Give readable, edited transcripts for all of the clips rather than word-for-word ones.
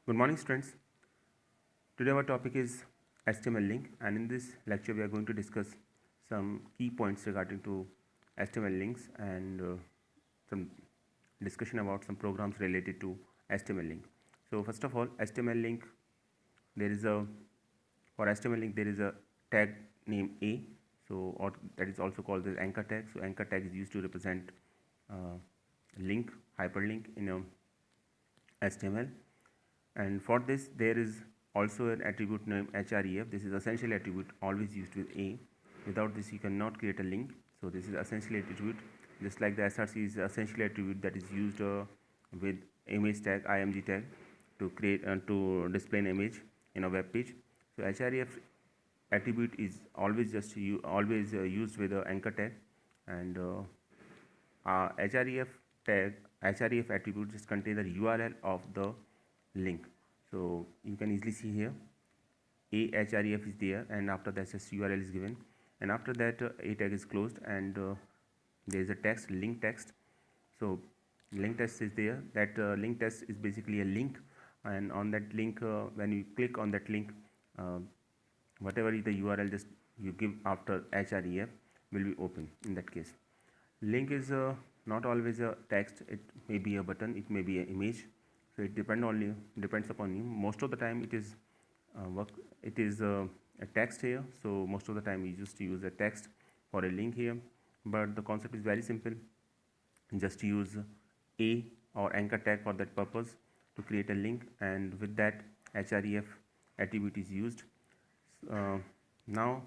Good morning, students. Today our topic is HTML link, and in this lecture we are going to discuss some key points regarding to HTML links and some discussion about some programs related to HTML link. So first of all, HTML link, there is a for HTML link there is a tag name A, so or that is also called the anchor tag. So anchor tag is used to represent link, hyperlink in a HTML. And for this there is also an attribute named href. This is essential attribute always used with A. Without this you cannot create a link. So this is essential attribute, just like the src is essential attribute that is used with image tag, img tag, to create to display an image in a web page. So href attribute is always used with the anchor tag, and href tag, href attribute just contain the url of the link. So you can easily see here a href is there, and after that just url is given, and after that a tag is closed, and there is a text, link text. So link text is there. That link text is basically a link, and on that link when you click on that link, whatever is the url just you give after href will be open. In that case, link is not always a text. It may be a button, it may be an image. So it depends upon you. Most of the time it is a text here. So most of the time we just use a text for a link here, but the concept is very simple. Just use a or anchor tag for that purpose to create a link, and with that href attribute is used. Now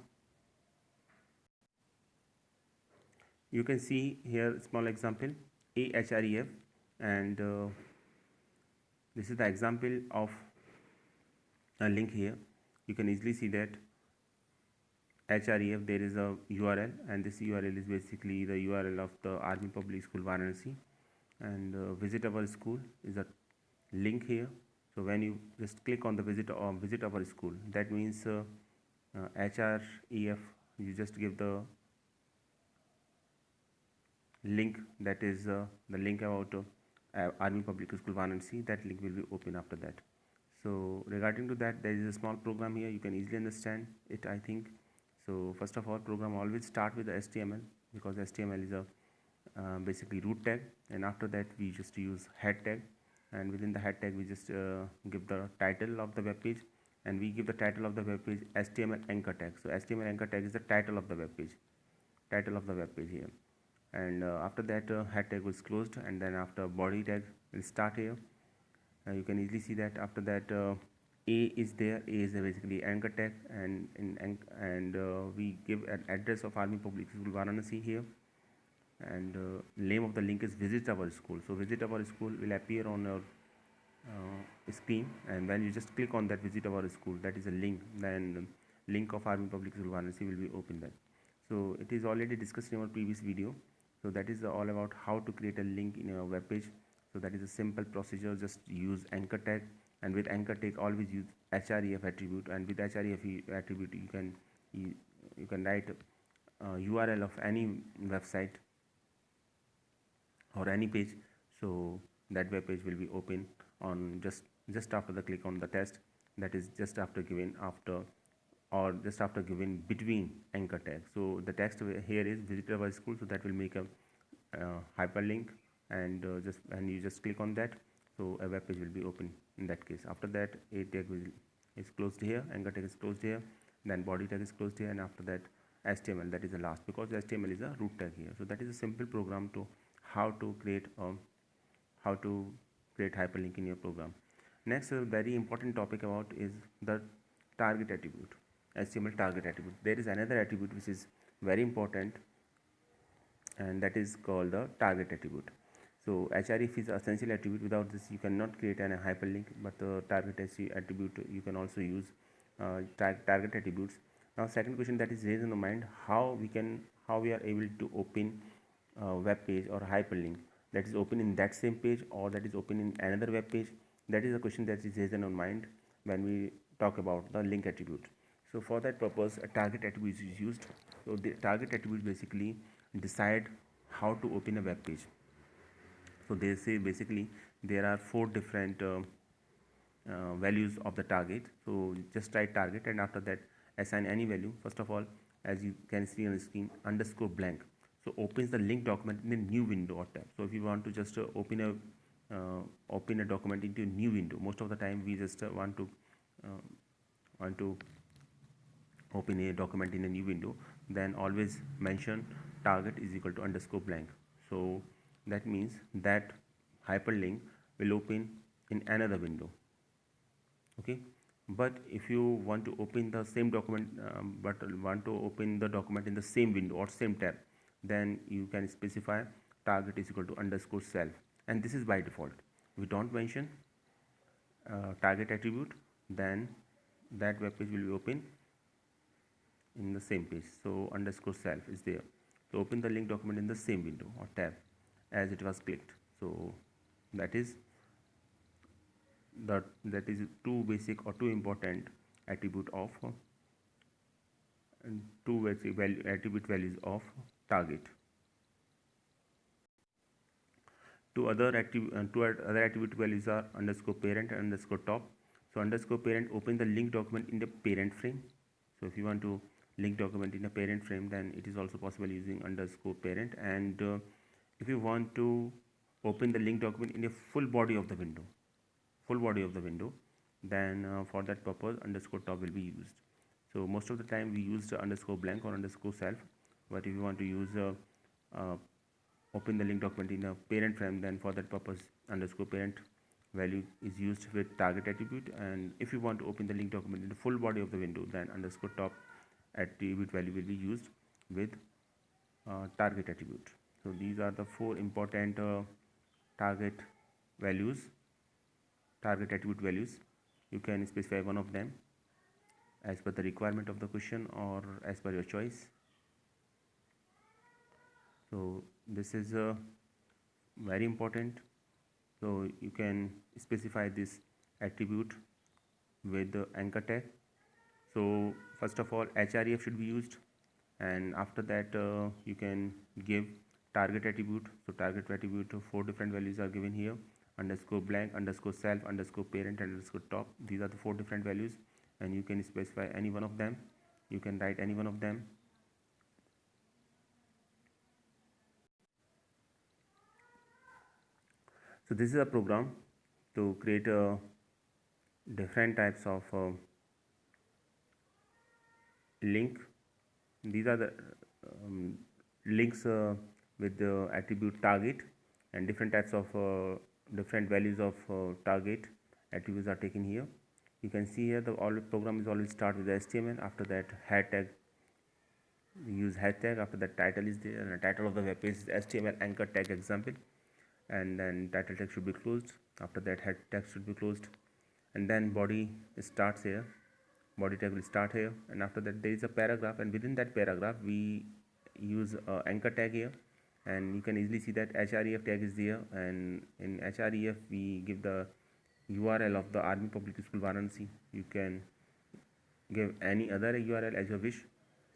you can see here small example a href, and this is the example of a link here. You can easily see that href there is a url, and this url is basically the url of the Army Public School Varanasi, and visit our school is a link here. So when you just click on the visit our school, that means href, you just give the link, that is the link about Army Public School Varanasi. That link will be open after that. So regarding to that, there is a small program here. You can easily understand it, I think. So first of all, program always start with the HTML, because HTML is a basically root tag, and after that we just use head tag, and within the head tag we just give the title of the web page, and we give the title of the web page HTML anchor tag. So HTML anchor tag is the title of the web page, here, and after that head tag was closed, and then after body tag will start here. You can easily see that after that a is there. A is basically anchor tag, and we give an address of Army Public School Varanasi here, and name of the link is visit our school. So visit our school will appear on your screen, and when you just click on that visit our school, that is a link, then link of Army Public School Varanasi will be open then. So it is already discussed in our previous video. So that is all about how to create a link in your web page. So that is a simple procedure. Just use anchor tag, and with anchor tag always use href attribute, and with href attribute you can write url of any website or any page. So that web page will be open on just after the click on the test, that is just after given between anchor tag. So the text here is visit our school, so that will make a hyperlink, and you just click on that, so a web page will be open in that case. After that a tag is closed here, anchor tag is closed here, then body tag is closed here, and after that HTML, that is the last, because HTML is a root tag here. So that is a simple program to how to create hyperlink in your program. Next, a very important topic about is the target attribute, HTML target attribute. There is another attribute which is very important, and that is called the target attribute. So href is essential attribute. Without this you cannot create a hyperlink, but the target attribute you can also use target attributes. Now second question that is raised in the mind, how we are able to open web page or hyperlink that is open in that same page, or that is open in another web page. That is a question that is raised in our mind when we talk about the link attribute. So for that purpose a target attribute is used. So the target attribute basically decide how to open a web page. So they say basically there are four different values of the target. So just write target and after that assign any value. First of all, as you can see on the screen, underscore blank. So opens the link document in a new window or tab. So if you want to just open a document into a new window, most of the time we just want to open a document in a new window, then always mention target is equal to underscore blank. So that means that hyperlink will open in another window. Okay, but if you want to open the same document but want to open the document in the same window or same tab, then you can specify target is equal to underscore self, and this is by default. We don't mention target attribute, then that web page will be open in the same page. So underscore self is there to open the link document in the same window or tab as it was clicked. So that is two basic or two important attribute of two basic attribute values of target. Two other attribute values are underscore parent and underscore top. So underscore parent open the link document in the parent frame. So if you want to link document in a parent frame, then it is also possible using underscore parent. And if you want to open the link document in a full body of the window, then for that purpose underscore top will be used. So most of the time we use underscore blank or underscore self, but if you want to use open the link document in a parent frame, then for that purpose underscore parent value is used with target attribute. And if you want to open the link document in the full body of the window, then underscore top attribute value will be used with target attribute. So these are the four important target attribute values. You can specify one of them as per the requirement of the question or as per your choice. So this is very important. So you can specify this attribute with the anchor tag. So first of all href should be used, and after that you can give target attribute. So target attribute, four different values are given here: underscore blank, underscore self, underscore parent, and underscore top. These are the four different values, and you can specify any one of them. You can write any one of them. So this is a program to create different types of link. These are the links with the attribute target, and different types of different values of target attributes are taken here. You can see here the all program is always start with the HTML. After that hashtag, we use hashtag. After that title is there, and the title of the web page is HTML anchor tag example, and then title tag should be closed. After that head tag should be closed, and then body starts here. Body tag will start here, and after that there is a paragraph, and within that paragraph we use anchor tag here, and you can easily see that href tag is there, and in href we give the URL of the Army Public School Varanasi. You can give any other URL as you wish.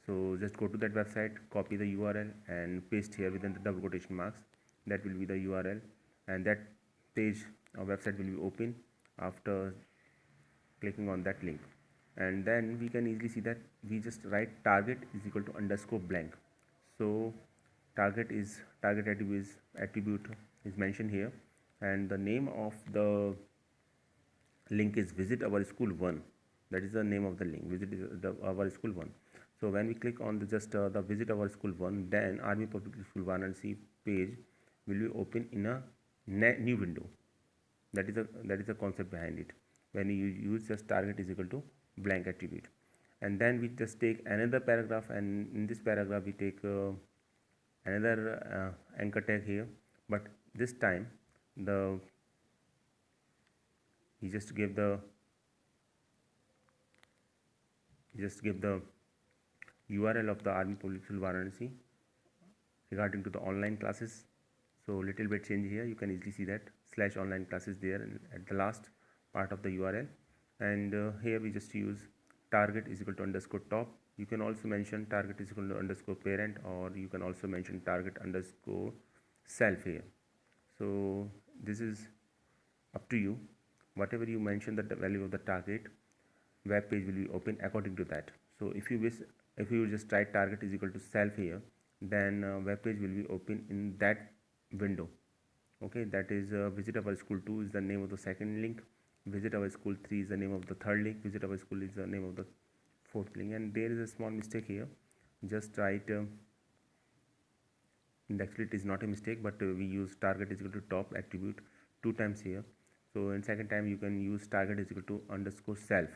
So just go to that website, copy the URL and paste here within the double quotation marks. That will be the URL, and that page or website will be open after clicking on that link. And then we can easily see that we just write target is equal to underscore blank. So target attribute is mentioned here, and the name of the link is visit our school 1. That is the name of the link, visit our school 1. So when we click on the visit our school 1, then Army Public School Varanasi page will be open in a new window. That is the concept behind it, when you use just target is equal to blank attribute. And then we just take another paragraph, and in this paragraph we take another anchor tag here, but this time you just give the URL of the Army Public School Varanasi regarding to the online classes. So little bit change here. You can easily see that /online classes there at the last part of the URL, and here we just use target is equal to underscore top. You can also mention target is equal to underscore parent, or you can also mention target underscore self here. So this is up to you. whatever you mention the value of the target, web page will be open according to that. So if you wish, if you just write target is equal to self here, then web page will be open in that window. Okay, that is visit our school 2 is the name of the second link, visit our school 3 is the name of the third link, visit our school is the name of the fourth link. And there is a small mistake here, just write actually it is not a mistake, but we use target is equal to top attribute 2 times here. So in second time you can use target is equal to underscore self.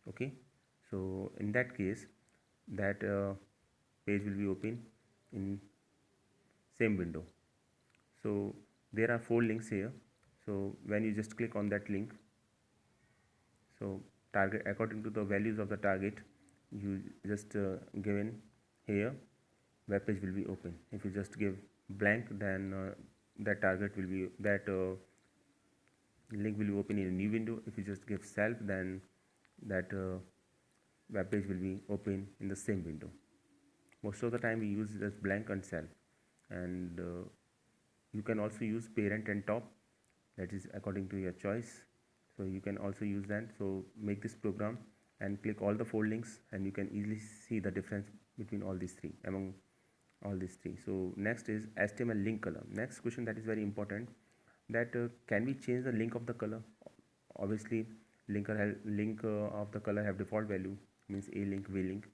Okay, so in that case that page will be open in same window. So there are 4 links here. So when you just click on that link, so target according to the values of the target you just given here, web page will be open. If you just give blank, then that target will be link will be open in a new window. If you just give self, then that web page will be open in the same window. Most of the time we use just blank and self, and you can also use parent and top, that is according to your choice. So you can also use that. So make this program and click all the 4 links, and you can easily see the difference between all these three, among all these three. So next is HTML link color. Next question that is very important, that can we change the link of the color? Obviously link of the color have default value, means a link, v link,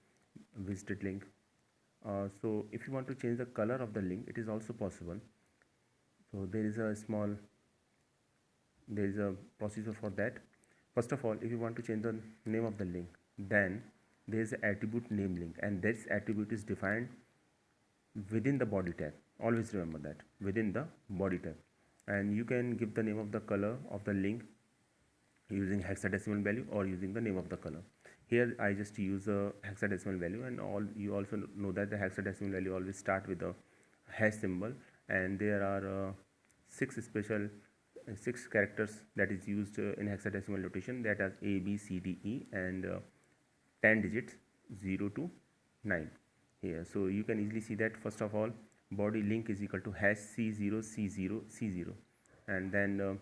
visited link. So if you want to change the color of the link, it is also possible. So there is a procedure for that. First of all, if you want to change the name of the link, then there is an attribute name link, and this attribute is defined within the body tag. Always remember that, within the body tag. And you can give the name of the color of the link using hexadecimal value or using the name of the color. Here I just use a hexadecimal value, and you also know that the hexadecimal value always start with a hash symbol, and there are 6 characters that is used in hexadecimal notation, that are A, B, C, D, E, and 10 digits 0 to 9 here. So you can easily see that first of all body link is equal to hash C0 C0 C0, and then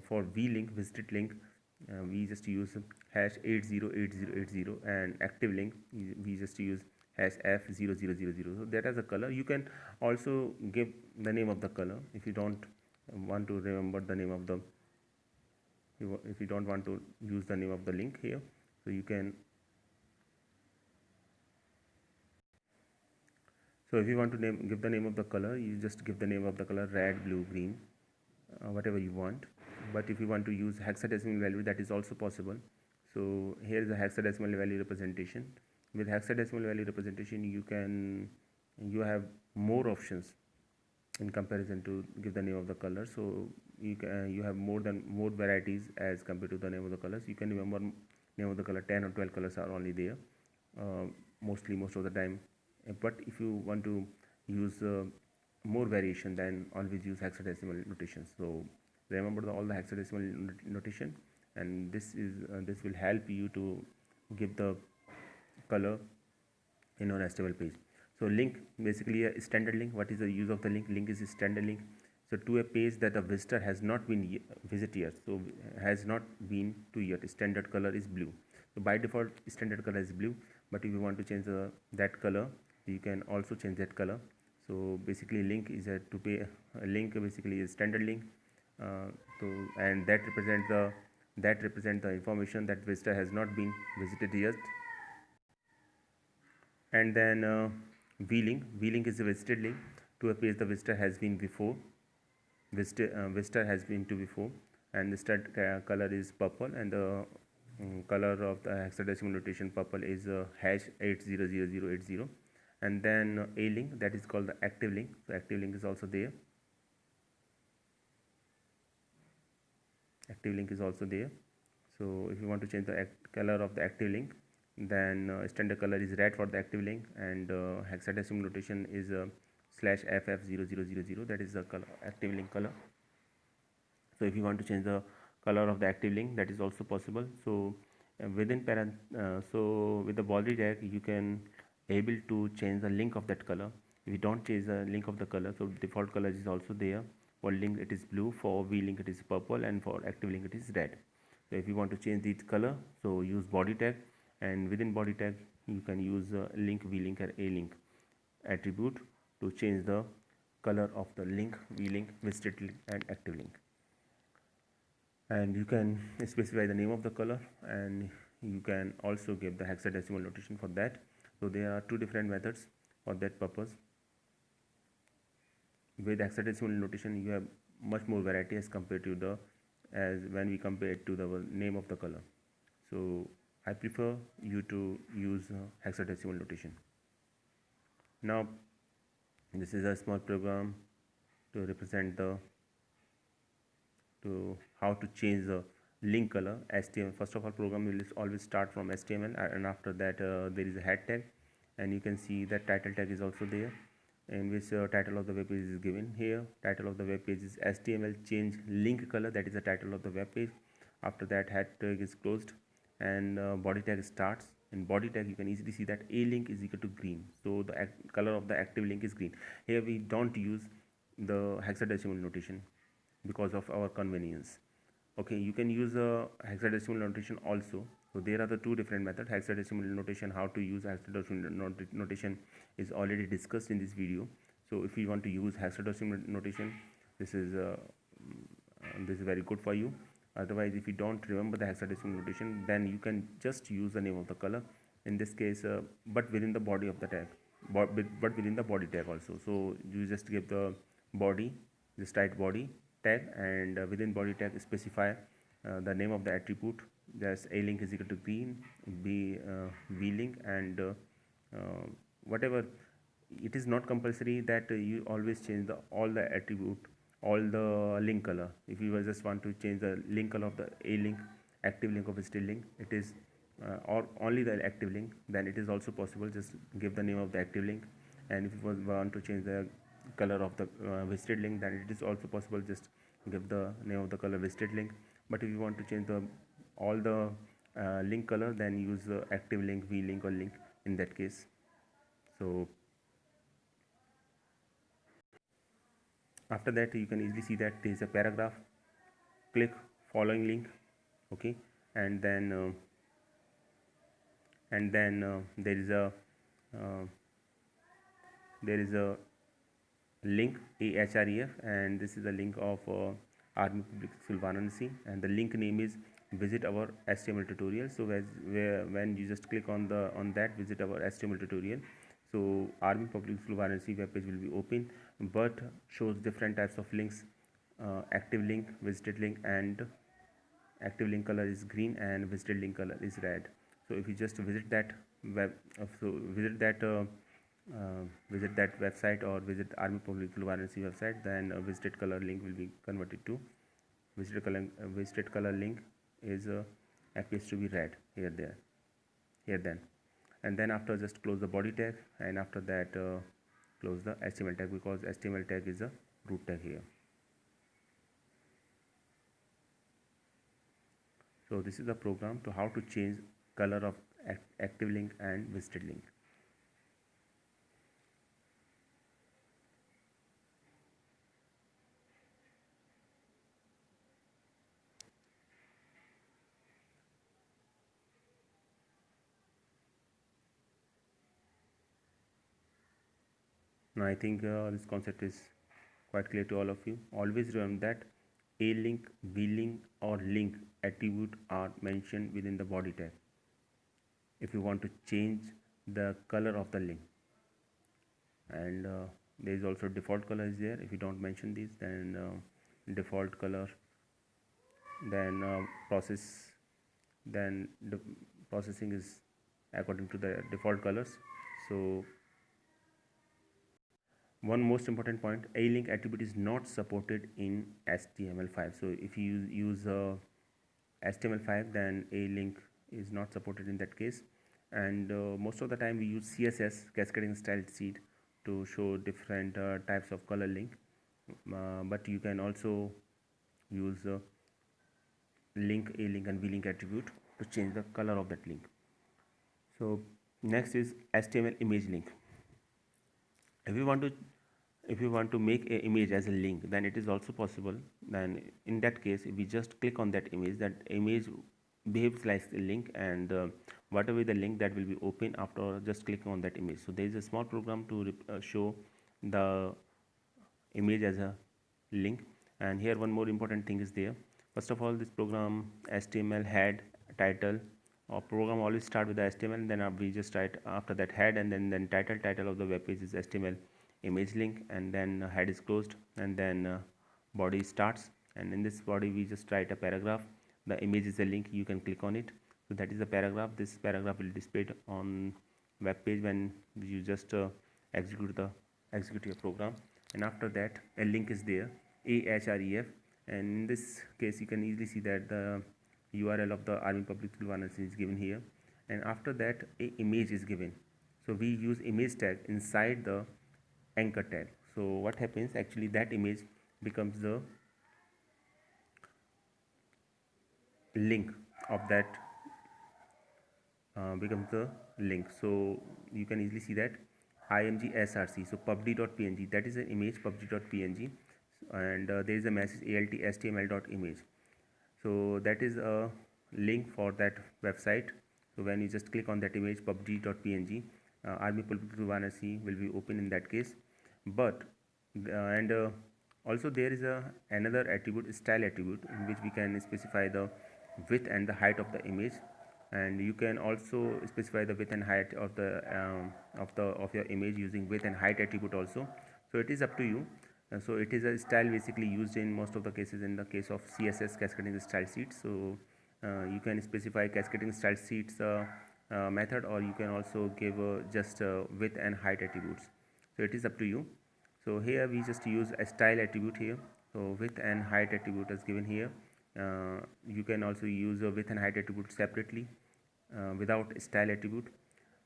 for v link, visited link, we just use hash 808080, and active link we just use hash F0000. So that as a color. You can also give the name of the color if you don't want to remember the name of the, if you don't want to use the name of the link here. So you can, so if you want to give the name of the color, you just give the name of the color red, blue, green, whatever you want. But if you want to use hexadecimal value, that is also possible. So here is the hexadecimal value representation. With hexadecimal value representation you have more options in comparison to give the name of the color. So you have more varieties as compared to the name of the colors. You can remember name of the color, 10 or 12 colors are only there most of the time. But if you want to use more variation, then always use hexadecimal notation. So remember all the hexadecimal notation, and this will help you to give the color in your HTML page. So link, basically a standard link. What is the use of the link? Link is a standard link. So to a page that the visitor has not been visited yet, so has not been to yet, standard color is blue. So by default standard color is blue, but if you want to change that color, you can also change that color. So basically link is a link basically is standard link, and that represent the information that visitor has not been visited yet. And then v link is a visited link to a page the visitor has been before, visitor has been to before, and the start color is purple, and the color of the hexadecimal notation purple is hash 800080. And then a link, that is called the active link. So active link is also there. Active link is also there. So if you want to change the color of the active link, then standard color is red for the active link, and hexadecimal notation is /FF0000. That is the color, active link color. So if you want to change the color of the active link, that is also possible. So within so with the body tag you can able to change the link of that color. If you don't change the link of the color, so default color is also there. For link it is blue, for v-link it is purple, and for active link it is red. So if you want to change the color, so use body tag, and within body tag you can use link, v-link, and a-link attribute to change the color of the link, v-link, visited link, and active link. And you can specify the name of the color, and you can also give the hexadecimal notation for that. So there are two different methods for that purpose. With hexadecimal notation you have much more variety as compared to the when we compare it to the name of the color. So I prefer you to use hexadecimal notation. Now this is a small program to represent the how to change the link color HTML. First of all, program will always start from HTML, and after that there is a head tag, and you can see that title tag is also there, in which title of the web page is given here. Title of the web page is HTML change link color, that is the title of the web page. After that, head tag is closed, and body tag starts. In body tag you can easily see that a link is equal to green, so the color of the active link is green. Here we don't use the hexadecimal notation because of our convenience. Okay, you can use a hexadecimal notation also. So there are the two different methods. Hexadecimal notation, how to use hexadecimal notation is already discussed in this video. So if you want to use hexadecimal notation, this is very good for you. Otherwise, if you don't remember the hexadecimal notation, then you can just use the name of the color in this case, but within the body of the tag, but within the body tag also. So you just give the body, just write body tag, and within body tag specify the name of the attribute. There's a link is equal to green, v link, and whatever. It is not compulsory that you always change all the attribute, all the link color. If you just want to change the link color of the a link, active link, of a still link, it is or only the active link, then it is also possible. Just give the name of the active link, and if you want to change the color of the visited link, then it is also possible. Just give the name of the color visited link. But if you want to change the all the link color, then use the active link, v link, or link in that case. So after that you can easily see that there is a paragraph. Click following link, okay, and then there is a link ahref, and this is the link of Army Public School Varanasi, and the link name is visit our HTML tutorial. So when you just click on that visit our HTML tutorial, so Army Public School Varanasi web page will be open, but shows different types of links. Active link, visited link, and active link color is green and visited link color is red. So if you just visit that visit that website, or visit Army Public School Varanasi website, then visited color link will be converted to visited color link is appears to be red here then, and then after just close the body tag, and after that close the HTML tag, because HTML tag is a root tag here. So this is the program to how to change color of active link and visited link. Now I think this concept is quite clear to all of you. Always remember that a link, v link, or link attribute are mentioned within the body tag if you want to change the color of the link, and there is also default color is there. If you don't mention these, then default color, then the processing is according to the default colors. So one most important point, a link attribute is not supported in HTML5. So if you use HTML5, then a link is not supported in that case. And most of the time we use CSS, cascading style sheet, to show different types of color link, but you can also use link, a link, and v link attribute to change the color of that link. So next is HTML image link. If you want to if you want to make an image as a link, then it is also possible. Then in that case, if we just click on that image behaves like a link, and whatever the link, that will be open after just clicking on that image. So there is a small program to show the image as a link. And here one more important thing is there. First of all, this program HTML head title, or program always start with the HTML, and then we just write after that head, and then title of the web page is HTML image link, and then head is closed, and then body starts, and in this body we just write a paragraph. The image is a link, you can click on it. So that is the paragraph. This paragraph will display on web page when you just execute your program. And after that a link is there, ahref, and in this case you can easily see that the URL of the Army Public School Varanasi is given here, and after that a image is given. So we use image tag inside the anchor tag. So what happens, actually that image becomes the link of that, becomes the link. So you can easily see that img src, so pubd.png, that is an image pubd.png, and there is a message alt html.image. So that is a link for that website. So when you just click on that image pubg.png, Army Public Varanasi will be open in that case. But and also there is another attribute, style attribute, in which we can specify the width and the height of the image, and you can also specify the width and height of the of your image using width and height attribute also. So it is up to you. So it is a style basically used in most of the cases in the case of CSS, cascading style sheets. So you can specify cascading style sheets method, or you can also give just width and height attributes. So it is up to you. So here we just use a style attribute here. So width and height attribute is given here. You can also use a width and height attribute separately without style attribute.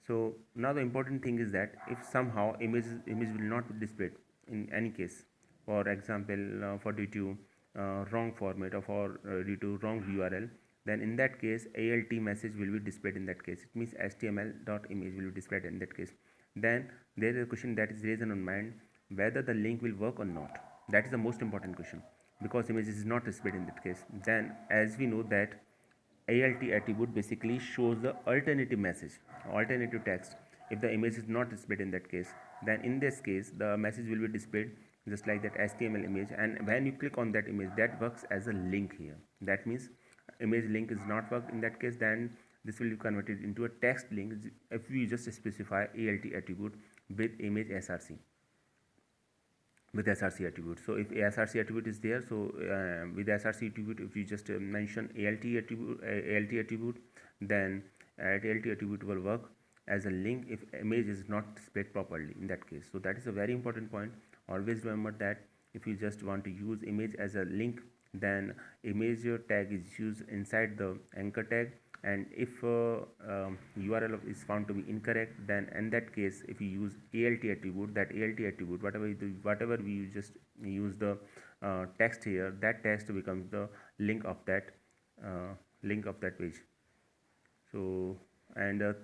So now the important thing is that if somehow image will not be displayed in any case, for example for due to wrong format, or for due to wrong URL, then in that case alt message will be displayed. In that case it means html.image will be displayed in that case. Then there is a question that is raised on mind, whether the link will work or not. That is the most important question, because image is not displayed in that case. Then as we know that alt attribute basically shows the alternative message, alternative text. If the image is not displayed in that case, then in this case the message will be displayed just like that HTML image, and when you click on that image, that works as a link here. That means image link is not work in that case, then this will be converted into a text link if we just specify alt attribute with image src, with src attribute. So if src attribute is there, so with src attribute, if you just mention alt attribute, then alt attribute will work as a link if image is not displayed properly in that case. So that is a very important point. Always remember that if you just want to use image as a link, then image tag is used inside the anchor tag, and if URL is found to be incorrect, then in that case if you use alt attribute, that alt attribute, whatever we just use the text here, that text becomes the link of that page. So, and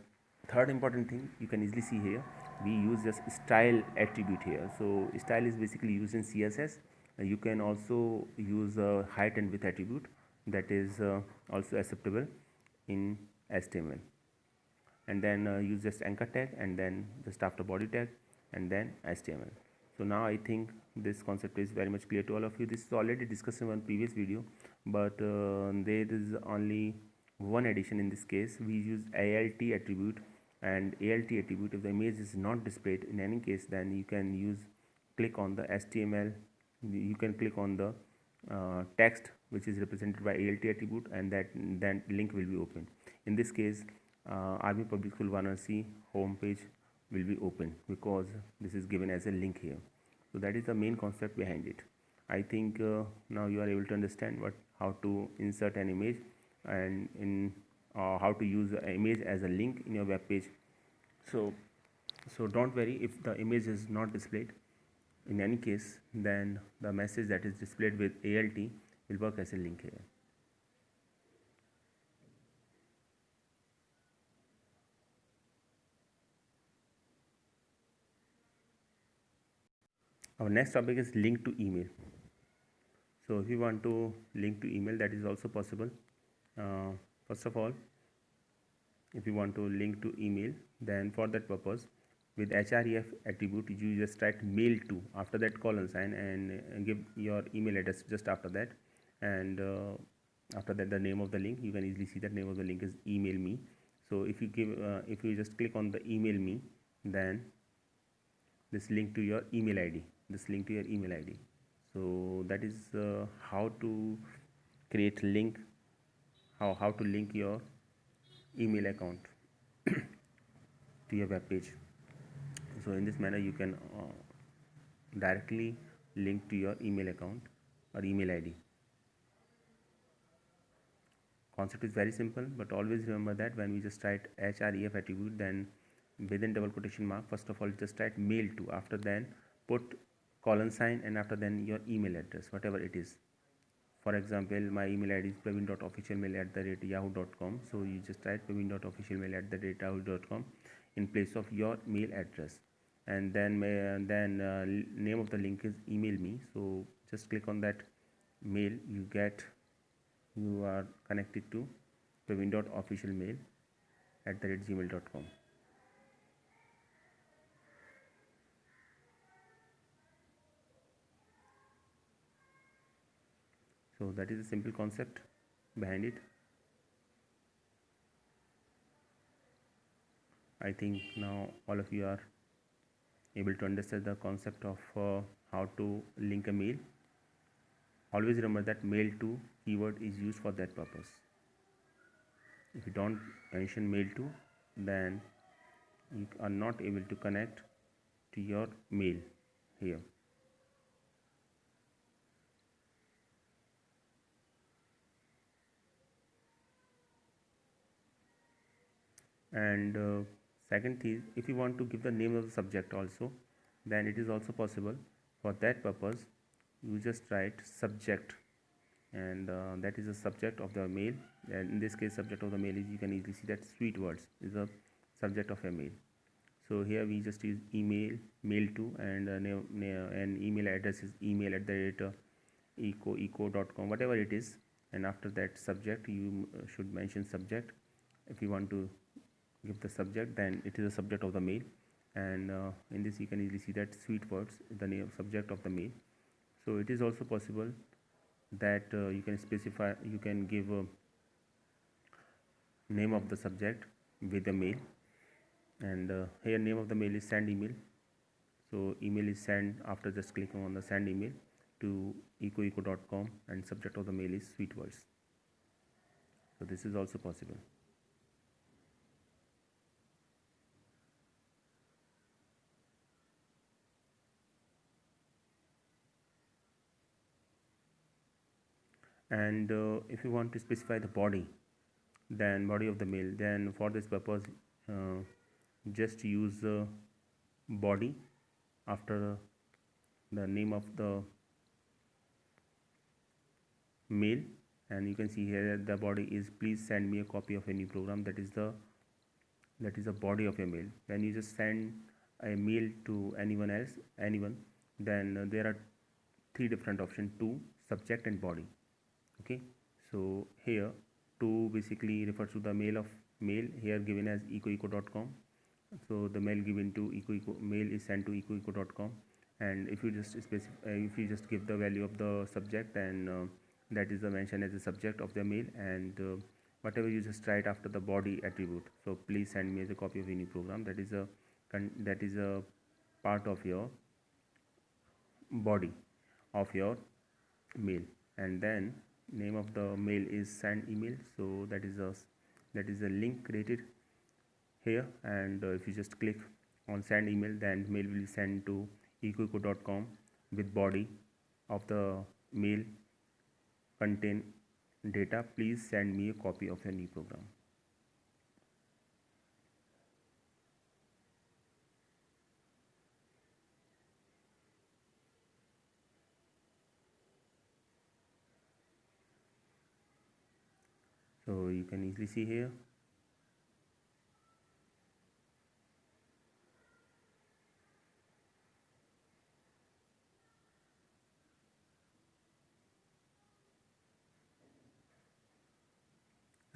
third important thing you can easily see here, we use just style attribute here. So style is basically used in CSS. You can also use height and width attribute, that is also acceptable in HTML. And then use just anchor tag, and then just after body tag, and then HTML. So now I think this concept is very much clear to all of you. This is already discussed in one previous video, but there is only one addition in this case. We use alt attribute, and alt attribute, if the image is not displayed in any case, then you can click on the HTML, you can click on the text which is represented by alt attribute, and then link will be open. In this case Army Public School Varanasi home page will be open, because this is given as a link here. So that is the main concept behind it. I think now you are able to understand how to insert an image, and in how to use an image as a link in your web page. So don't worry if the image is not displayed in any case, then the message that is displayed with alt will work as a link here. Our next topic is link to email. So if you want to link to email, that is also possible. uh, First of all, if you want to link to email, then for that purpose, with href attribute, you just write mail to after that colon sign, and give your email address just after that. And after that, the name of the link, you can easily see that name of the link is email me. So if you just click on the email me, then this link to your email id, so that is how to create link, how to link your email account to your web page. So in this manner, you can directly link to your email account or email id. Concept is very simple, but always remember that when we just write href attribute, then within double quotation mark, first of all just write mail to, after then put colon sign, and after then your email address, whatever it is. For example, my email id is praveen.officialmail@yahoo.com. So you just write praveen.officialmail@yahoo.com in place of your mail address, and then name of the link is email me. So just click on that mail, you are connected to praveen.officialmail@gmail.com. So that is a simple concept behind it. I think now all of you are able to understand the concept of how to link a mail. Always remember that mail to keyword is used for that purpose. If you don't mention mail to, then you are not able to connect to your mail here. And second thing, if you want to give the name of the subject also, then it is also possible. For that purpose, you just write subject, and that is the subject of the mail. And in this case, subject of the mail is, you can easily see that sweet words is the subject of a mail. So here we just use email, mail to, and and email address is email at the rate eco.com, whatever it is. And after that subject, you should mention subject. If you want to give the subject, then it is the subject of the mail. And in this, you can easily see that sweet words is the name subject of the mail. So it is also possible that you can specify, you can give a name of the subject with the mail. And here name of the mail is send email. So email is sent after just clicking on the send email to eco.com, and subject of the mail is sweet words. So this is also possible. And if you want to specify the body, then body of the mail, then for this purpose, just use body after the name of the mail. And you can see here the body is, please send me a copy of a new program. That is the body of your mail. When you just send a mail to anyone, then there are three different options: to, subject, and body. Okay, so here to basically refers to the mail here given as eco.com. So the mail given to mail is sent to eco.com. And if you just if you just give the value of the subject, and that is the mention as a subject of the mail, and whatever you just write after the body attribute. So please send me as a copy of any program. That is a part of your body of your mail. And then name of the mail is send email. So that is a link created here. And if you just click on send email, then mail will be sent to eco.com with body of the mail contain data, please send me a copy of your new program. So you can easily see here.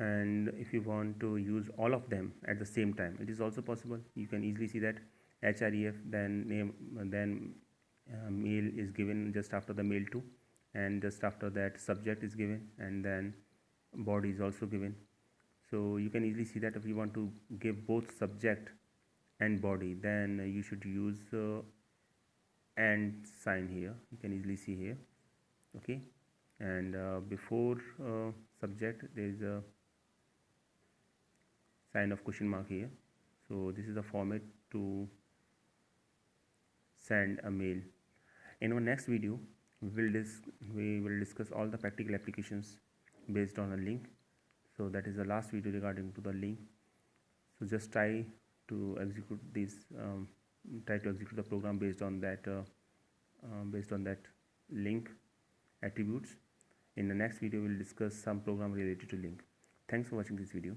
and if you want to use all of them at the same time, it is also possible. You can easily see that href, then name, then mail is given just after the mail to, and just after that subject is given, and then body is also given. So you can easily see that if you want to give both subject and body, then you should use and sign here. You can easily see here. Okay, and before subject there is a sign of question mark here. So this is the format to send a mail. In our next video, we will discuss all the practical applications based on a link. So that is the last video regarding to the link. So just try to execute this, try to execute the program based on that link attributes. In the next video, we will discuss some program related to link. Thanks for watching this video.